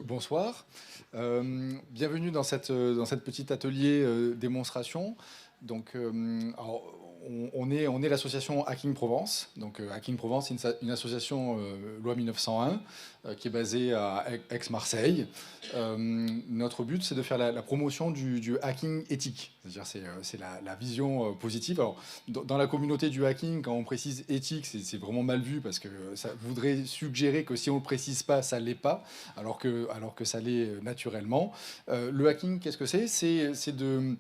Bonsoir. Bienvenue dans cette petite atelier démonstration. Alors, on est l'association Hacking Provence. Hacking Provence, c'est une association loi 1901 qui est basée à Aix-Marseille. Notre but, c'est de faire la promotion du hacking éthique. C'est-à-dire, c'est la vision positive. Alors, dans la communauté du hacking, quand on précise éthique, c'est vraiment mal vu parce que ça voudrait suggérer que si on ne le précise pas, ça ne l'est pas, alors que ça l'est naturellement. Le hacking, qu'est-ce que c'est? C'est de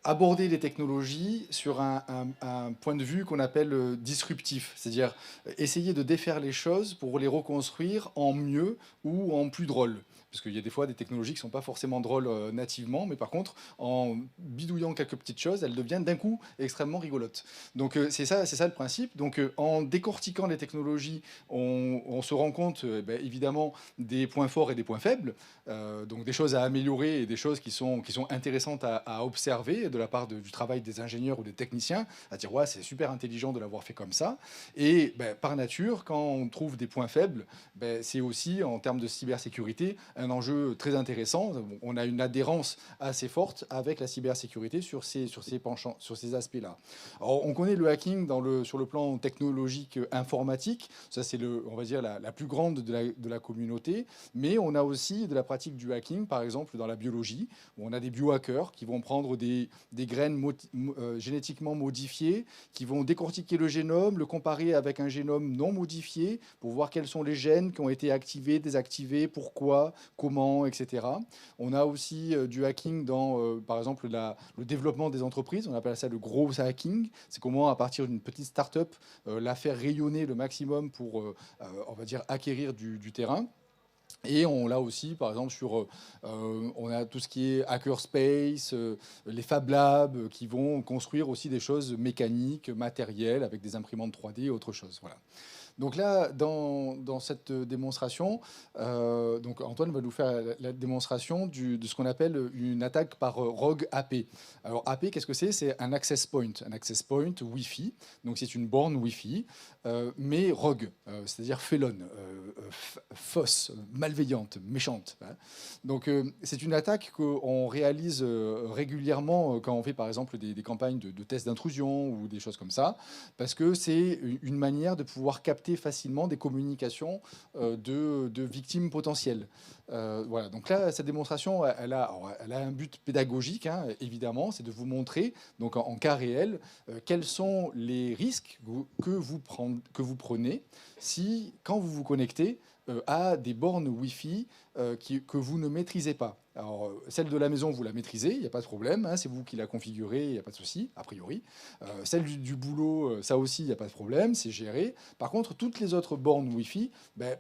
aborder les technologies sur un point de vue qu'on appelle disruptif, c'est-à-dire essayer de défaire les choses pour les reconstruire en mieux ou en plus drôle. Parce qu'il y a des fois des technologies qui ne sont pas forcément drôles nativement, mais par contre, en bidouillant quelques petites choses, elles deviennent d'un coup extrêmement rigolotes. C'est ça le principe. En décortiquant les technologies, on se rend compte évidemment des points forts et des points faibles, donc des choses à améliorer et des choses qui sont intéressantes à observer de la part du travail des ingénieurs ou des techniciens, à dire ouais, c'est super intelligent de l'avoir fait comme ça. Et par nature, quand on trouve des points faibles, c'est aussi en termes de cybersécurité un enjeu très intéressant. On a une adhérence assez forte avec la cybersécurité sur ces penchants, sur ces aspects-là. Alors, on connaît le hacking sur le plan technologique informatique. Ça, c'est on va dire la plus grande de la communauté. Mais on a aussi de la pratique du hacking, par exemple dans la biologie, où on a des biohackers qui vont prendre des graines génétiquement modifiées, qui vont décortiquer le génome, le comparer avec un génome non modifié pour voir quels sont les gènes qui ont été activés, désactivés, pourquoi, comment, etc. On a aussi du hacking dans, par exemple, le développement des entreprises. On appelle ça le growth hacking. C'est comment, à partir d'une petite start-up, la faire rayonner le maximum pour, on va dire, acquérir du terrain. Et on l'a aussi, par exemple, on a tout ce qui est hackerspace, les Fab Labs qui vont construire aussi des choses mécaniques, matérielles, avec des imprimantes 3D et autre chose. Voilà. Donc là, dans cette démonstration, donc Antoine va nous faire la démonstration de ce qu'on appelle une attaque par rogue AP. Alors AP, qu'est-ce que c'est? C'est un access point Wi-Fi. Donc c'est une borne Wi-Fi, mais rogue, c'est-à-dire félonne, fausse, malveillante, méchante. Hein. Donc c'est une attaque qu'on réalise régulièrement quand on fait par exemple des campagnes de tests d'intrusion ou des choses comme ça, parce que c'est une manière de pouvoir capter facilement des communications de victimes potentielles. Voilà. Donc là, cette démonstration, elle a un but pédagogique, hein, évidemment, c'est de vous montrer, donc en cas réel, quels sont les risques que vous prenez quand vous vous connectez à des bornes Wi-Fi que vous ne maîtrisez pas. Alors, celle de la maison, vous la maîtrisez, il n'y a pas de problème, hein, c'est vous qui la configurez, il n'y a pas de souci, a priori. Celle du boulot, ça aussi, il n'y a pas de problème, c'est géré. Par contre, toutes les autres bornes Wi-Fi,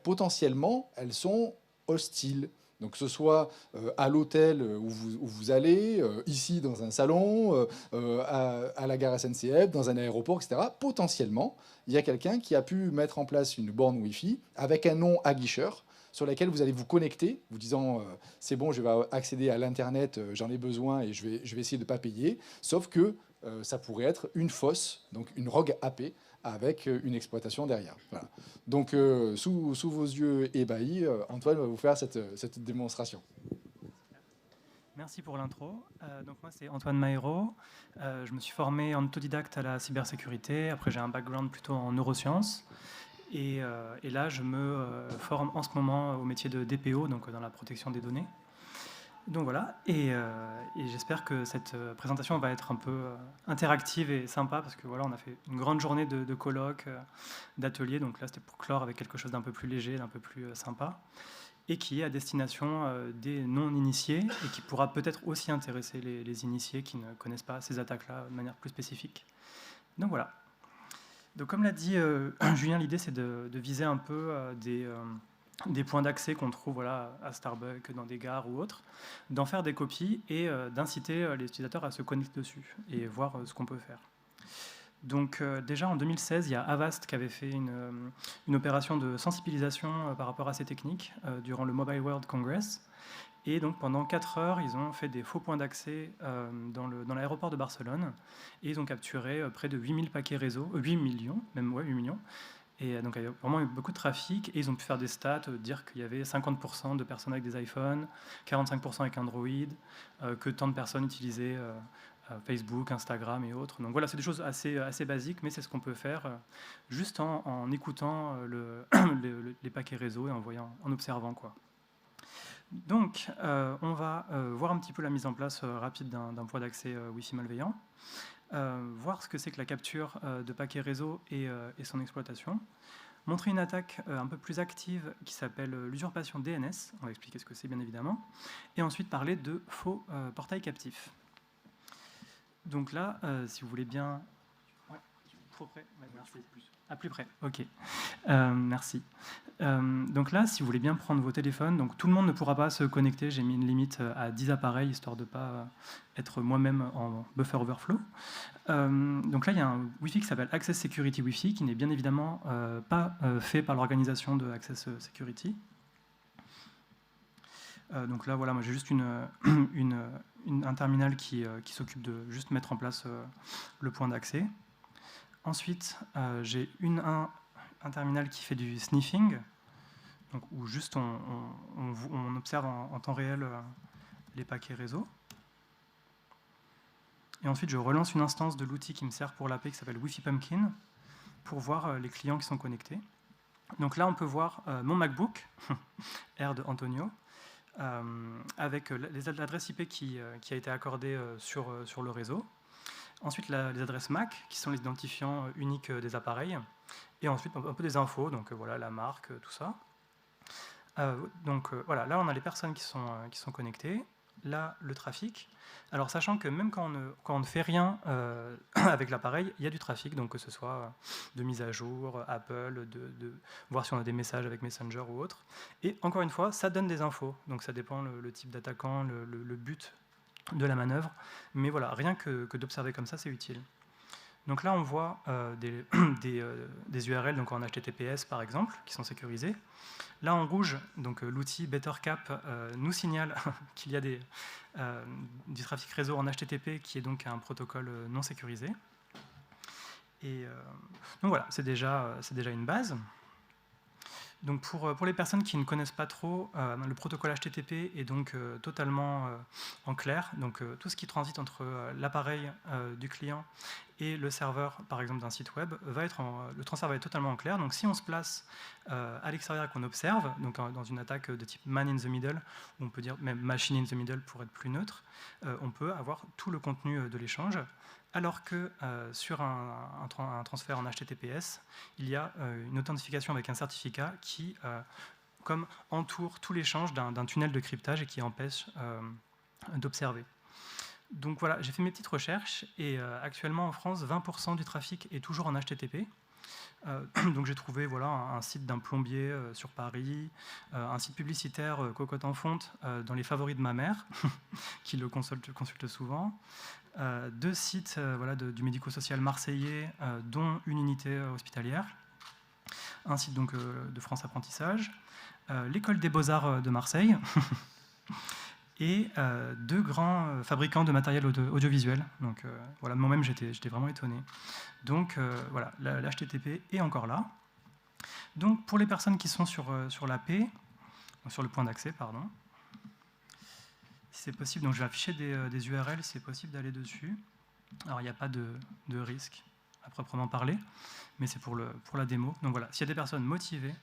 potentiellement, elles sont hostiles. Donc, que ce soit à l'hôtel où vous allez, ici dans un salon, à la gare SNCF, dans un aéroport, etc., potentiellement, il y a quelqu'un qui a pu mettre en place une borne Wi-Fi avec un nom aguicheur sur laquelle vous allez vous connecter, vous disant c'est bon, je vais accéder à l'internet, j'en ai besoin et je vais essayer de ne pas payer. Sauf que ça pourrait être une fausse, donc une rogue AP avec une exploitation derrière. Voilà. Donc sous vos yeux ébahis, Antoine va vous faire cette démonstration. Merci pour l'intro. Donc moi, c'est Antoine Maïro. Je me suis formé en autodidacte à la cybersécurité. Après, j'ai un background plutôt en neurosciences. Et là, je me forme en ce moment au métier de DPO, donc dans la protection des données. Donc voilà, et j'espère que cette présentation va être un peu interactive et sympa, parce que voilà, on a fait une grande journée de colloques, d'ateliers. Donc là, c'était pour clore avec quelque chose d'un peu plus léger, d'un peu plus sympa, et qui est à destination des non-initiés, et qui pourra peut-être aussi intéresser les initiés qui ne connaissent pas ces attaques-là de manière plus spécifique. Donc voilà. Donc comme l'a dit Julien, l'idée c'est de viser un peu des points d'accès qu'on trouve voilà, à Starbucks, dans des gares ou autres, d'en faire des copies et d'inciter les utilisateurs à se connecter dessus et voir ce qu'on peut faire. Donc déjà en 2016, il y a Avast qui avait fait une opération de sensibilisation par rapport à ces techniques durant le Mobile World Congress. Et donc pendant 4 heures, ils ont fait des faux points d'accès dans l'aéroport de Barcelone. Et ils ont capturé près de 8000 paquets réseau, 8 millions, même ouais, 8 millions. Et donc, il y a vraiment eu beaucoup de trafic, et ils ont pu faire des stats, dire qu'il y avait 50% de personnes avec des iPhones, 45% avec Android, que tant de personnes utilisaient Facebook, Instagram et autres. Donc voilà, c'est des choses assez basiques, mais c'est ce qu'on peut faire juste en écoutant les paquets réseau et en observant, quoi. Donc, on va voir un petit peu la mise en place rapide d'un point d'accès Wi-Fi malveillant, voir ce que c'est que la capture de paquets réseau et son exploitation, montrer une attaque un peu plus active qui s'appelle l'usurpation DNS, on va expliquer ce que c'est bien évidemment, et ensuite parler de faux portails captifs. Donc là, si vous voulez bien... Ouais, trop près, ouais, merci. À plus près, ok. Merci. Donc là, si vous voulez bien prendre vos téléphones, donc tout le monde ne pourra pas se connecter, j'ai mis une limite à 10 appareils, histoire de ne pas être moi-même en buffer overflow. Donc là, il y a un Wi-Fi qui s'appelle Access Security Wi-Fi, qui n'est bien évidemment pas fait par l'organisation de Access Security. Donc là, voilà, moi j'ai juste un terminal qui s'occupe de juste mettre en place le point d'accès. Ensuite, j'ai un terminal qui fait du sniffing, donc où juste on observe en temps réel les paquets réseau. Et ensuite, je relance une instance de l'outil qui me sert pour l'AP qui s'appelle Wi-Fi Pumpkin pour voir les clients qui sont connectés. Donc là, on peut voir mon MacBook, R de Antonio, avec l'adresse IP qui a été accordée sur le réseau. Ensuite, les adresses MAC, qui sont les identifiants uniques des appareils. Et ensuite, un peu des infos, donc voilà, la marque, tout ça. Donc voilà, là, on a les personnes qui sont connectées. Là, le trafic. Alors, sachant que même quand on ne fait rien avec l'appareil, il y a du trafic, donc que ce soit de mise à jour, Apple, de voir si on a des messages avec Messenger ou autre. Et encore une fois, ça donne des infos. Donc, ça dépend le type d'attaquant, le but de la manœuvre. Mais voilà, rien que d'observer comme ça, c'est utile. Donc là, on voit des URL donc en HTTPS, par exemple, qui sont sécurisés. Là, en rouge, donc l'outil BetterCap nous signale qu'il y a du trafic réseau en HTTP, qui est donc un protocole non sécurisé. Et donc voilà, c'est déjà une base. Donc pour les personnes qui ne connaissent pas trop, le protocole HTTP est donc totalement en clair. Donc tout ce qui transite entre l'appareil du client et le serveur, par exemple d'un site web, le transfert va être totalement en clair. Donc si on se place à l'extérieur et qu'on observe, donc dans une attaque de type man in the middle, ou on peut dire même machine in the middle pour être plus neutre, on peut avoir tout le contenu de l'échange. Alors que sur un transfert en HTTPS, il y a une authentification avec un certificat qui comme entoure tout l'échange d'un tunnel de cryptage et qui empêche d'observer. Donc voilà, j'ai fait mes petites recherches et actuellement en France, 20% du trafic est toujours en HTTP. Donc j'ai trouvé voilà, un site d'un plombier sur Paris, un site publicitaire cocotte en fonte dans les favoris de ma mère, qui le consulte souvent. 2 sites voilà, du médico-social marseillais, dont une unité hospitalière, un site donc, de France Apprentissage, l'école des Beaux-Arts de Marseille, et 2 grands fabricants de matériel audiovisuel. Donc voilà, moi-même j'étais vraiment étonné. Donc voilà, l'HTTP est encore là. Donc pour les personnes qui sont sur l'AP, sur le point d'accès, pardon, si c'est possible, donc je vais afficher des URL, si c'est possible d'aller dessus. Alors il n'y a pas de risque à proprement parler, mais c'est pour la démo. Donc voilà, s'il y a des personnes motivées,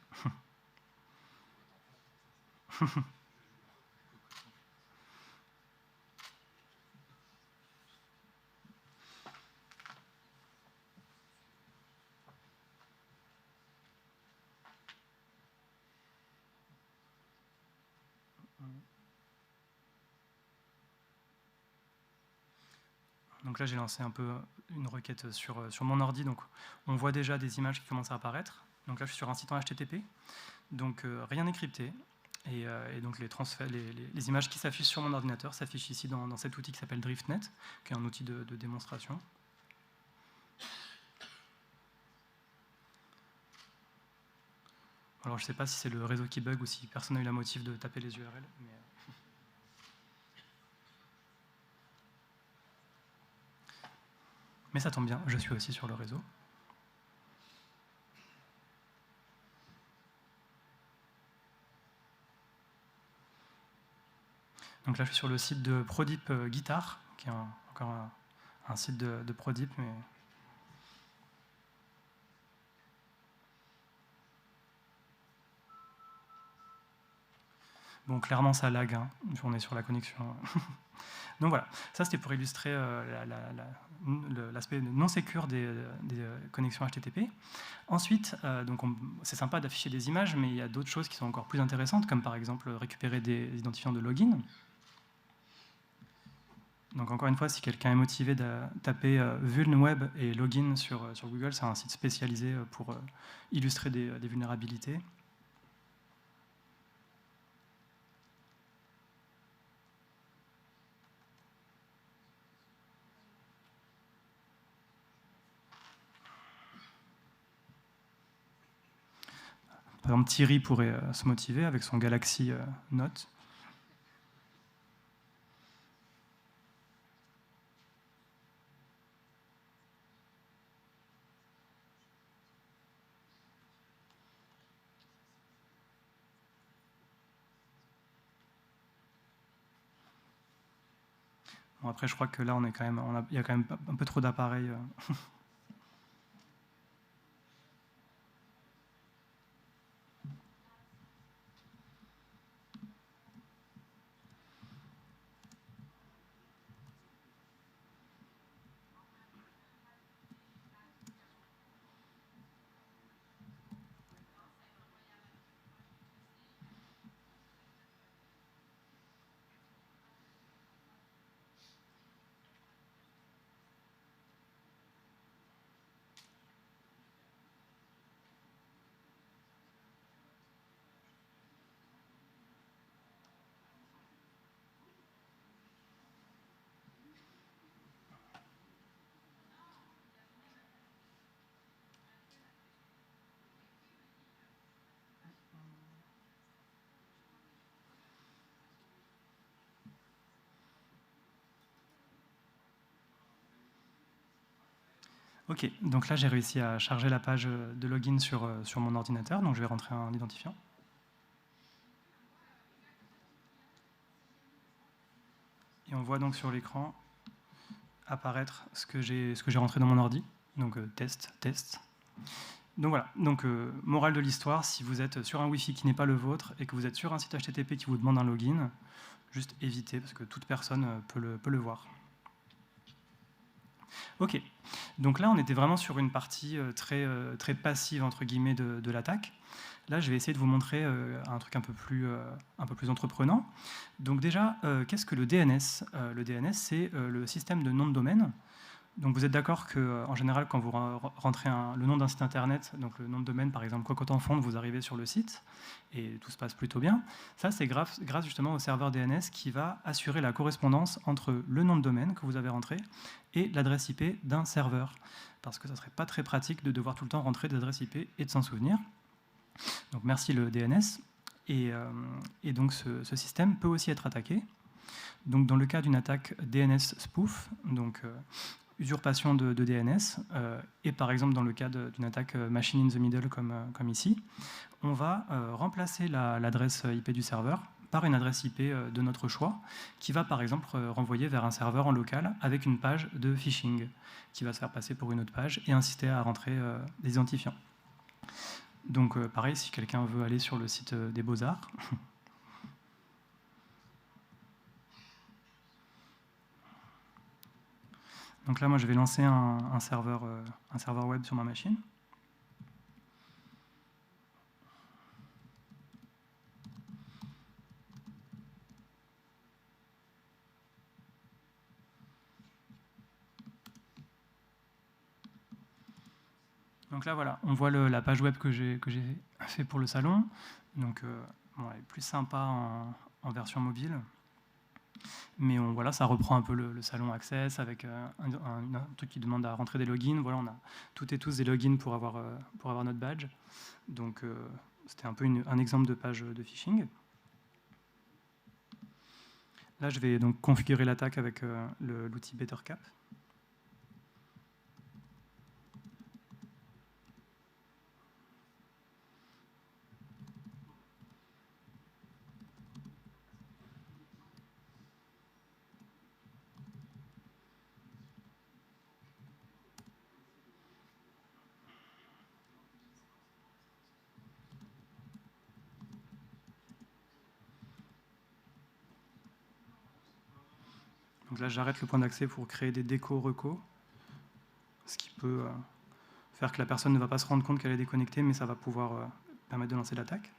donc là j'ai lancé un peu une requête sur mon ordi, donc on voit déjà des images qui commencent à apparaître. Donc là je suis sur un site en HTTP, donc rien n'est crypté. Et donc les images qui s'affichent sur mon ordinateur s'affichent ici dans cet outil qui s'appelle DriftNet, qui est un outil de démonstration. Alors je ne sais pas si c'est le réseau qui bug ou si personne n'a eu la motive de taper les URL. Mais ça tombe bien, je suis aussi sur le réseau. Donc là, je suis sur le site de Prodip Guitar, qui est encore un site de Prodip, mais... Bon, clairement, ça lag, hein. On est sur la connexion. Donc voilà, ça c'était pour illustrer l'aspect non sécure des connexions HTTP. Ensuite, c'est sympa d'afficher des images, mais il y a d'autres choses qui sont encore plus intéressantes, comme par exemple récupérer des identifiants de login. Donc encore une fois, si quelqu'un est motivé de taper vulnweb et login sur Google, c'est un site spécialisé pour illustrer des vulnérabilités. Par exemple, Thierry pourrait se motiver avec son Galaxy Note. Bon, après, je crois que là, il y a quand même un peu trop d'appareils. Ok, donc là j'ai réussi à charger la page de login sur mon ordinateur, donc je vais rentrer un identifiant. Et on voit donc sur l'écran apparaître ce que j'ai rentré dans mon ordi, donc test. Donc voilà, donc morale de l'histoire, si vous êtes sur un Wi-Fi qui n'est pas le vôtre et que vous êtes sur un site HTTP qui vous demande un login, juste évitez parce que toute personne peut le voir. Ok, donc là on était vraiment sur une partie très passive entre guillemets de l'attaque. Là je vais essayer de vous montrer un truc un peu plus entreprenant. Donc déjà, qu'est-ce que le DNS? Le DNS c'est le système de nom de domaine. Donc vous êtes d'accord qu'en général, quand vous rentrez le nom d'un site internet, donc le nom de domaine, par exemple Cocotanfond, vous arrivez sur le site et tout se passe plutôt bien. Ça, c'est grâce justement au serveur DNS qui va assurer la correspondance entre le nom de domaine que vous avez rentré et l'adresse IP d'un serveur. Parce que ça ne serait pas très pratique de devoir tout le temps rentrer des adresses IP et de s'en souvenir. Donc merci le DNS. Et donc ce système peut aussi être attaqué. Donc dans le cas d'une attaque DNS spoof, donc usurpation de DNS, et par exemple dans le cas d'une attaque machine in the middle comme ici, on va remplacer l'adresse IP du serveur par une adresse IP de notre choix, qui va par exemple renvoyer vers un serveur en local avec une page de phishing, qui va se faire passer pour une autre page et inciter à rentrer des identifiants. Donc pareil, si quelqu'un veut aller sur le site des Beaux-Arts, donc là, moi, je vais lancer un serveur web sur ma machine. Donc là, voilà, on voit la page web que j'ai fait pour le salon. Donc, bon, elle est plus sympa en version mobile. Mais voilà, ça reprend un peu le salon Access avec un truc qui demande à rentrer des logins. Voilà, on a toutes et tous des logins pour avoir notre badge. Donc, c'était un peu un exemple de page de phishing. Là, je vais donc configurer l'attaque avec l'outil BetterCap. Donc là, j'arrête le point d'accès pour créer des déco-recos, ce qui peut faire que la personne ne va pas se rendre compte qu'elle est déconnectée, mais ça va pouvoir permettre de lancer l'attaque.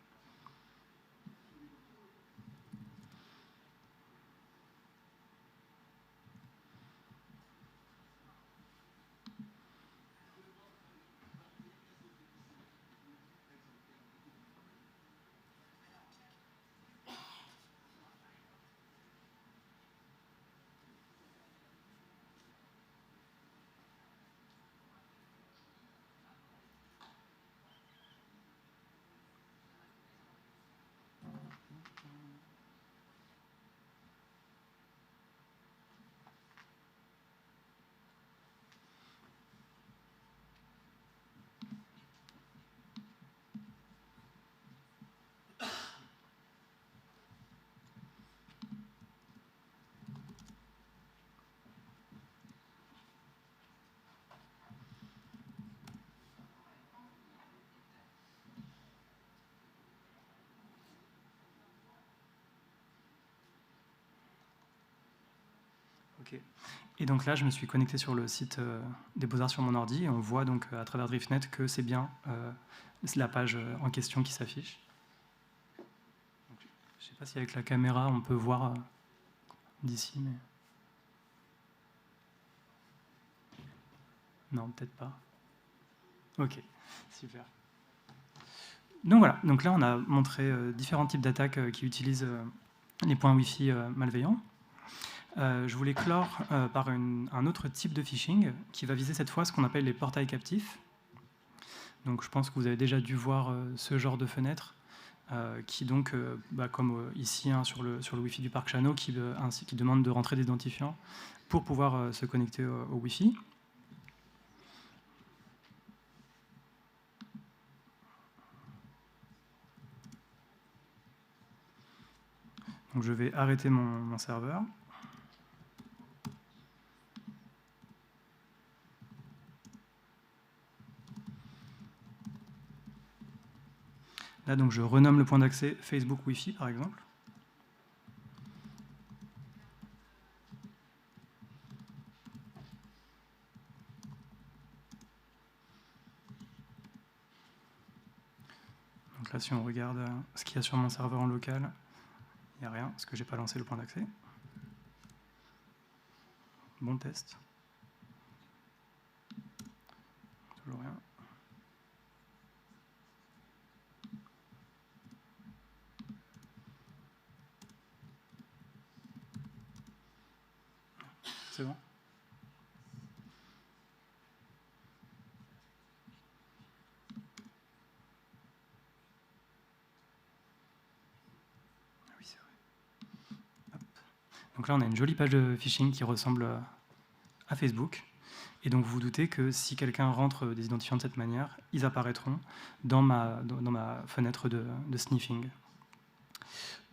Ok. Et donc là, je me suis connecté sur le site des Beaux-Arts sur mon ordi, et on voit donc à travers DriftNet que c'est bien la page en question qui s'affiche. Je ne sais pas si avec la caméra on peut voir d'ici, mais... Non, peut-être pas. Ok, super. Donc voilà, donc là on a montré différents types d'attaques qui utilisent les points Wi-Fi malveillants. Je voulais clore par un autre type de phishing qui va viser cette fois ce qu'on appelle les portails captifs. Donc je pense que vous avez déjà dû voir ce genre de fenêtre qui donc, comme ici sur le Wi-Fi du parc Chano, qui demande de rentrer des identifiants pour pouvoir se connecter au Wi-Fi. Donc je vais arrêter mon serveur. Là, donc, je renomme le point d'accès Facebook Wi-Fi, par exemple. Donc là, si on regarde ce qu'il y a sur mon serveur en local, il n'y a rien, parce que je n'ai pas lancé le point d'accès. Bon test. Toujours rien. C'est bon? Oui, c'est vrai. Hop. Donc là, on a une jolie page de phishing qui ressemble à Facebook. Et donc, vous vous doutez que si quelqu'un rentre des identifiants de cette manière, ils apparaîtront dans ma fenêtre de sniffing.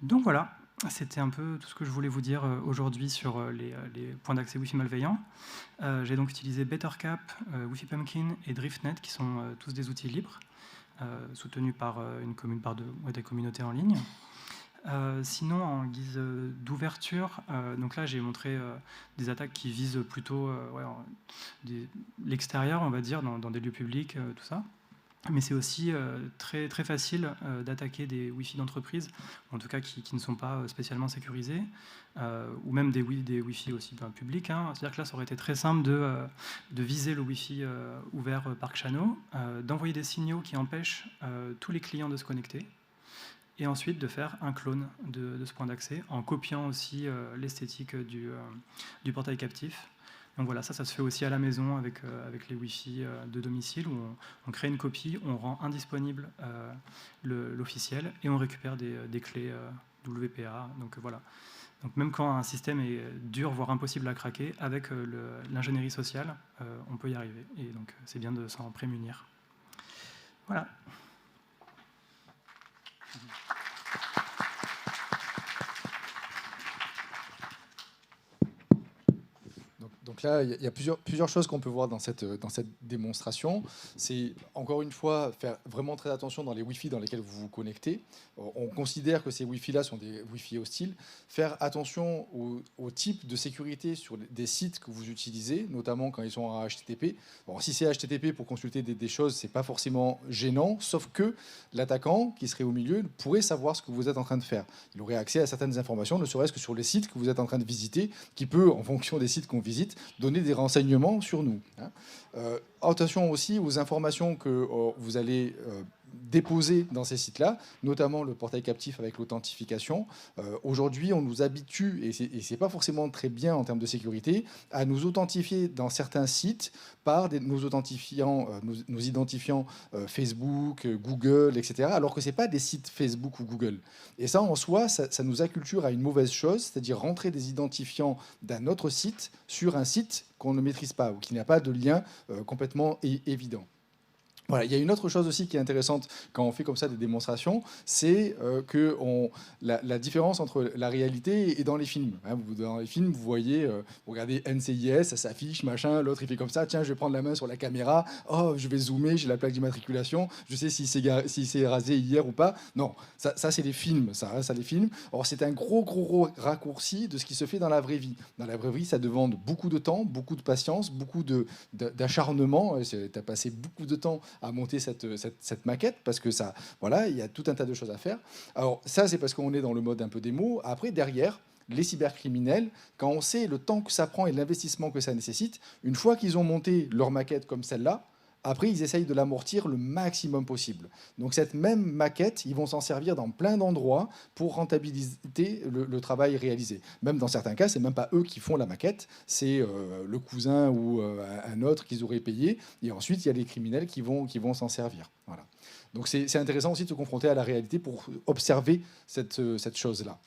Donc voilà, c'était un peu tout ce que je voulais vous dire aujourd'hui sur les points d'accès Wi-Fi malveillants. J'ai donc utilisé BetterCap, Wi-Fi Pumpkin et DriftNet, qui sont tous des outils libres, soutenus par des communautés en ligne. Sinon, en guise d'ouverture, donc là j'ai montré des attaques qui visent plutôt l'extérieur, on va dire, dans des lieux publics, tout ça. Mais c'est aussi très, très facile d'attaquer des Wi-Fi d'entreprise, en tout cas qui ne sont pas spécialement sécurisés, ou même des Wi-Fi aussi publics. Hein. C'est-à-dire que là, ça aurait été très simple de viser le Wi-Fi ouvert Parc Chano, d'envoyer des signaux qui empêchent tous les clients de se connecter, et ensuite de faire un clone de ce point d'accès, en copiant aussi l'esthétique du portail captif. Donc voilà, ça se fait aussi à la maison avec les Wi-Fi de domicile, où on crée une copie, on rend indisponible l'officiel et on récupère des clés WPA. Donc voilà. Donc même quand un système est dur, voire impossible à craquer, avec l'ingénierie sociale, on peut y arriver. Et donc c'est bien de s'en prémunir. Voilà. Donc là, il y a plusieurs choses qu'on peut voir dans cette démonstration. C'est, encore une fois, faire vraiment très attention dans les Wi-Fi dans lesquels vous vous connectez, on considère que ces Wi-Fi-là sont des Wi-Fi hostiles, faire attention au type de sécurité sur des sites que vous utilisez, notamment quand ils sont en HTTP. Bon, si c'est HTTP pour consulter des choses, c'est pas forcément gênant, sauf que l'attaquant qui serait au milieu pourrait savoir ce que vous êtes en train de faire. Il aurait accès à certaines informations, ne serait-ce que sur les sites que vous êtes en train de visiter, qui peut, en fonction des sites qu'on visite, donner des renseignements sur nous. Attention aussi aux informations que vous allez déposer dans ces sites-là, notamment le portail captif avec l'authentification. Aujourd'hui, on nous habitue, et c'est pas forcément très bien en termes de sécurité, à nous authentifier dans certains sites par nos authentifiants, nos identifiants Facebook, Google, etc., alors que c'est pas des sites Facebook ou Google. Et ça, en soi, ça nous acculture à une mauvaise chose, c'est-à-dire rentrer des identifiants d'un autre site sur un site qu'on ne maîtrise pas ou qui n'a pas de lien complètement évident. Voilà, il y a une autre chose aussi qui est intéressante quand on fait comme ça des démonstrations, c'est que la différence entre la réalité et dans les films. Dans les films, vous voyez, vous regardez NCIS, ça s'affiche, machin, l'autre il fait comme ça, tiens, je vais prendre la main sur la caméra, oh, je vais zoomer, j'ai la plaque d'immatriculation, je sais s'il s'est rasé hier ou pas. Non, ça c'est les films, ça les films. Or, c'est un gros raccourci de ce qui se fait dans la vraie vie. Dans la vraie vie, ça demande beaucoup de temps, beaucoup de patience, beaucoup d'acharnement. Tu as passé beaucoup de temps à monter cette maquette parce que ça, voilà, il y a tout un tas de choses à faire. Alors ça, c'est parce qu'on est dans le mode un peu démo. Après, derrière, les cybercriminels, quand on sait le temps que ça prend et l'investissement que ça nécessite, une fois qu'ils ont monté leur maquette comme celle-là, après, ils essayent de l'amortir le maximum possible. Donc cette même maquette, ils vont s'en servir dans plein d'endroits pour rentabiliser le travail réalisé. Même dans certains cas, c'est même pas eux qui font la maquette, c'est le cousin ou un autre qu'ils auraient payé. Et ensuite, il y a les criminels qui vont s'en servir. Voilà. Donc c'est intéressant aussi de se confronter à la réalité pour observer cette chose-là.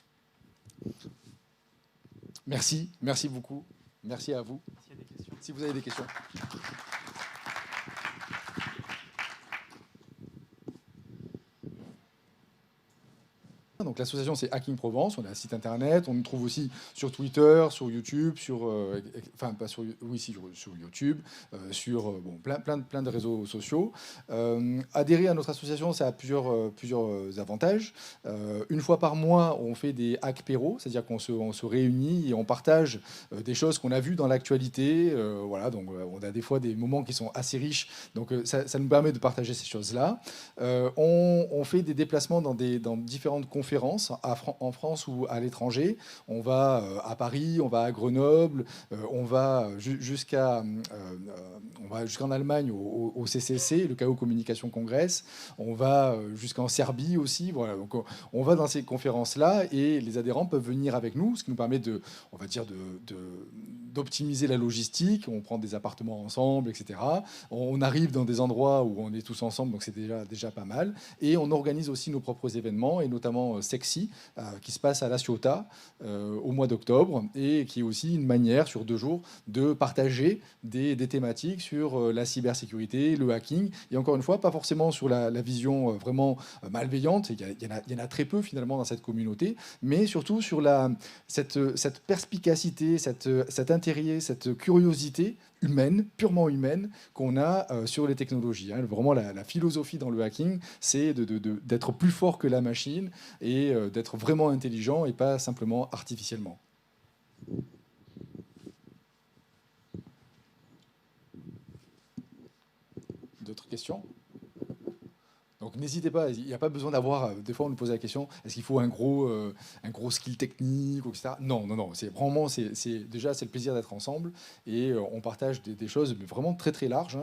Merci beaucoup. Merci à vous. Si vous avez des questions. Donc l'association c'est Hacking Provence, on a un site internet, on nous trouve aussi sur Twitter, sur YouTube, enfin pas sur, oui si, sur YouTube, bon, plein de réseaux sociaux. Adhérer à notre association, ça a plusieurs avantages. Une fois par mois, on fait des hackpéros, c'est-à-dire qu'on se réunit et on partage des choses qu'on a vues dans l'actualité. Voilà, donc on a des fois des moments qui sont assez riches, donc ça nous permet de partager ces choses-là. On fait des déplacements dans différentes conférences en France ou à l'étranger. On va à Paris, on va à Grenoble, on va jusqu'en Allemagne au CCC, le Chaos Communication Congress. On va jusqu'en Serbie aussi. Voilà. Donc on va dans ces conférences-là et les adhérents peuvent venir avec nous, ce qui nous permet d'optimiser la logistique. On prend des appartements ensemble, etc. On arrive dans des endroits où on est tous ensemble, donc c'est déjà pas mal. Et on organise aussi nos propres événements, et notamment Sexy, qui se passe à La Ciotat au mois d'octobre, et qui est aussi une manière, sur 2 jours, de partager des thématiques sur la cybersécurité, le hacking, et encore une fois, pas forcément sur la vision vraiment malveillante, il y en a très peu finalement dans cette communauté, mais surtout sur cette perspicacité, cet intérêt, cette curiosité humaine, purement humaine, qu'on a sur les technologies. Vraiment, la philosophie dans le hacking, c'est d'être plus fort que la machine et d'être vraiment intelligent et pas simplement artificiellement. D'autres questions ? Donc n'hésitez pas, il n'y a pas besoin d'avoir, des fois on nous pose la question, est-ce qu'il faut un gros skill technique, etc. Non, déjà c'est le plaisir d'être ensemble, et on partage des choses mais vraiment très larges.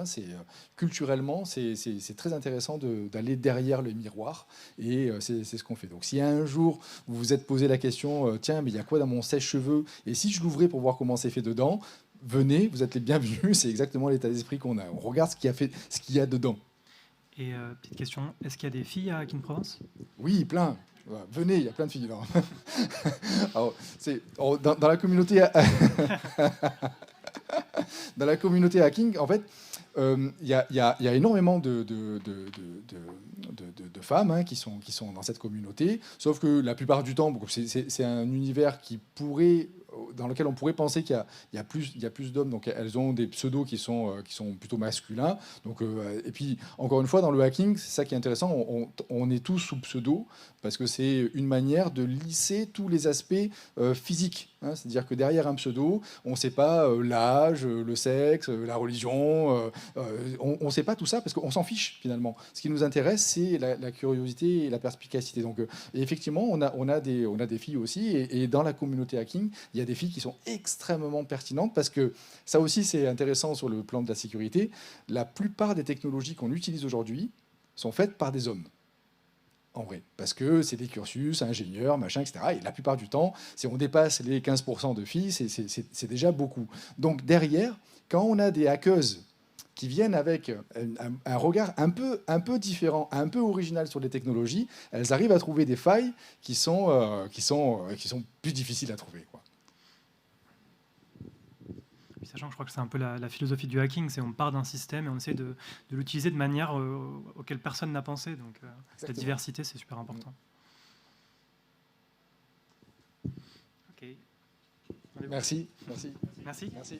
Culturellement, c'est très intéressant d'aller derrière le miroir, et c'est ce qu'on fait. Donc si un jour vous vous êtes posé la question, tiens, mais il y a quoi dans mon sèche-cheveux, et si je l'ouvrais pour voir comment c'est fait dedans, venez, vous êtes les bienvenus, c'est exactement l'état d'esprit qu'on a. On regarde ce qu'il y a dedans. Et petite question, est-ce qu'il y a des filles à Hacking Provence ? Oui, plein. Venez, il y a plein de filles. Alors, dans la communauté, dans la communauté hacking, en fait, il y a énormément de femmes qui sont dans cette communauté, sauf que la plupart du temps, c'est un univers qui pourrait dans lequel on pourrait penser qu'il y a plus d'hommes, donc elles ont des pseudos qui sont plutôt masculins. Donc, et puis, encore une fois, dans le hacking, c'est ça qui est intéressant, on est tous sous pseudo, parce que c'est une manière de lisser tous les aspects physiques. Hein, c'est-à-dire que derrière un pseudo, on ne sait pas l'âge, le sexe, la religion, on ne sait pas tout ça parce qu'on s'en fiche finalement. Ce qui nous intéresse, c'est la curiosité et la perspicacité. Donc, et effectivement, on a des filles aussi, et dans la communauté hacking, il y a des filles qui sont extrêmement pertinentes parce que ça aussi, c'est intéressant sur le plan de la sécurité. La plupart des technologies qu'on utilise aujourd'hui sont faites par des hommes. En vrai, parce que c'est des cursus, ingénieurs, machin, etc. Et la plupart du temps, si on dépasse les 15% de filles, c'est déjà beaucoup. Donc derrière, quand on a des hackeuses qui viennent avec un regard un peu différent, un peu original sur les technologies, elles arrivent à trouver des failles qui sont plus difficiles à trouver, quoi. Sachant que je crois que c'est un peu la philosophie du hacking, c'est on part d'un système et on essaie de l'utiliser de manière auquel personne n'a pensé. Donc la diversité, c'est super important. Ok. Merci. Merci.